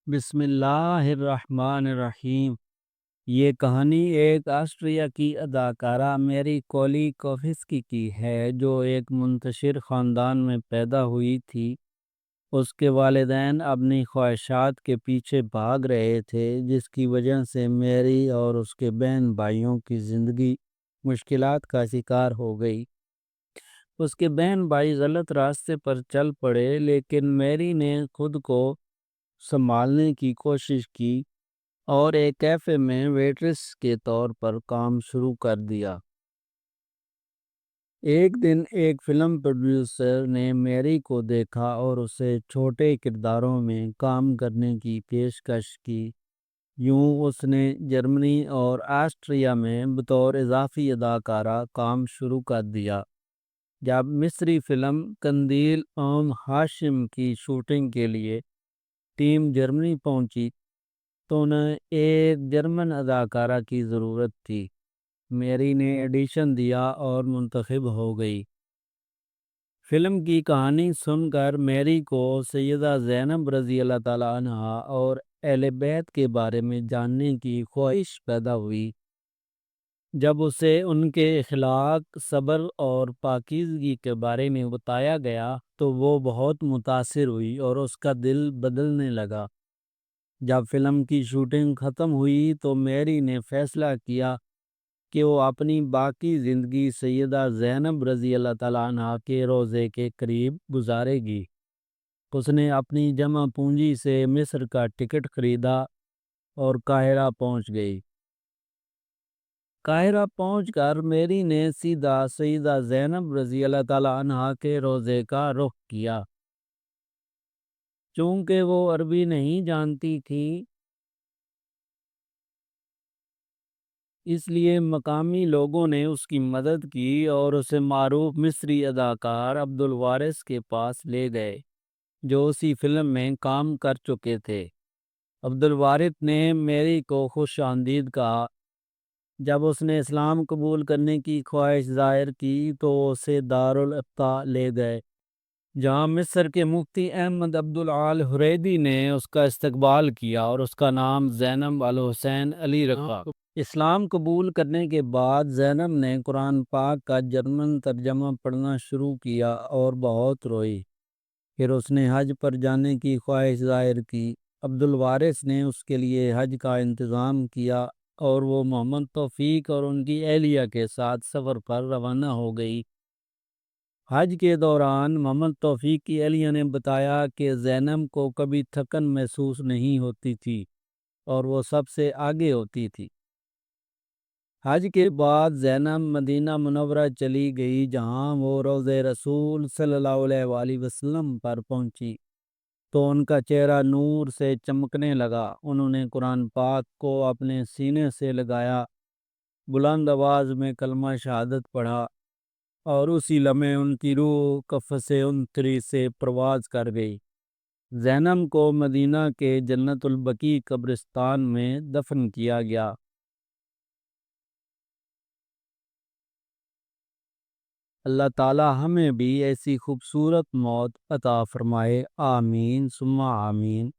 بسم اللہ الرحمن الرحیم۔ یہ کہانی ایک آسٹریا کی اداکارہ میری کولیکوفسکی کی ہے، جو ایک منتشر خاندان میں پیدا ہوئی تھی۔ اس کے والدین اپنی خواہشات کے پیچھے بھاگ رہے تھے، جس کی وجہ سے میری اور اس کے بہن بھائیوں کی زندگی مشکلات کا شکار ہو گئی۔ اس کے بہن بھائی غلط راستے پر چل پڑے، لیکن میری نے خود کو سنبھالنے کی کوشش کی اور ایک کیفے میں ویٹریس کے طور پر کام شروع کر دیا۔ ایک دن ایک فلم پروڈیوسر نے میری کو دیکھا اور اسے چھوٹے کرداروں میں کام کرنے کی پیشکش کی۔ یوں اس نے جرمنی اور آسٹریا میں بطور اضافی اداکارہ کام شروع کر دیا۔ جب مصری فلم قندیل ہاشم کی شوٹنگ کے لیے ٹیم جرمنی پہنچی تو انہیں ایک جرمن اداکارہ کی ضرورت تھی۔ میری نے ایڈیشن دیا اور منتخب ہو گئی۔ فلم کی کہانی سن کر میری کو سیدہ زینب رضی اللہ تعالیٰ عنہا اور اہل بیت کے بارے میں جاننے کی خواہش پیدا ہوئی۔ جب اسے ان کے اخلاق، صبر اور پاکیزگی کے بارے میں بتایا گیا تو وہ بہت متاثر ہوئی اور اس کا دل بدلنے لگا۔ جب فلم کی شوٹنگ ختم ہوئی تو میری نے فیصلہ کیا کہ وہ اپنی باقی زندگی سیدہ زینب رضی اللہ تعالیٰ عنہا کے روضے کے قریب گزارے گی۔ اس نے اپنی جمع پونجی سے مصر کا ٹکٹ خریدا اور قاہرہ پہنچ گئی۔ قاہرہ پہنچ کر میری نے سیدھا سیدہ زینب رضی اللہ تعالیٰ عنہا کے روضے کا رخ کیا۔ چونکہ وہ عربی نہیں جانتی تھی، اس لیے مقامی لوگوں نے اس کی مدد کی اور اسے معروف مصری اداکار عبدالوارث کے پاس لے گئے، جو اسی فلم میں کام کر چکے تھے۔ عبدالوارث نے میری کو خوش آمدید کہا۔ جب اس نے اسلام قبول کرنے کی خواہش ظاہر کی تو اسے دارالافتاء لے گئے، جہاں مصر کے مفتی احمد عبدالعال حریدی نے اس کا استقبال کیا اور اس کا نام زینب الحسین علی رکھا۔ اسلام قبول کرنے کے بعد زینب نے قرآن پاک کا جرمن ترجمہ پڑھنا شروع کیا اور بہت روئی۔ پھر اس نے حج پر جانے کی خواہش ظاہر کی۔ عبدالوارث نے اس کے لیے حج کا انتظام کیا اور وہ محمد توفیق اور ان کی اہلیہ کے ساتھ سفر پر روانہ ہو گئی۔ حج کے دوران محمد توفیق کی اہلیہ نے بتایا کہ زینب کو کبھی تھکن محسوس نہیں ہوتی تھی اور وہ سب سے آگے ہوتی تھی۔ حج کے بعد زینب مدینہ منورہ چلی گئی، جہاں وہ روضہ رسول صلی اللہ علیہ وآلہ وسلم پر پہنچی تو ان کا چہرہ نور سے چمکنے لگا۔ انہوں نے قرآن پاک کو اپنے سینے سے لگایا، بلند آواز میں کلمہ شہادت پڑھا اور اسی لمحے ان کی روح قفس انتری سے پرواز کر گئی۔ زینب کو مدینہ کے جنت البقیع قبرستان میں دفن کیا گیا۔ اللہ تعالی ہمیں بھی ایسی خوبصورت موت عطا فرمائے، آمین ثم آمین۔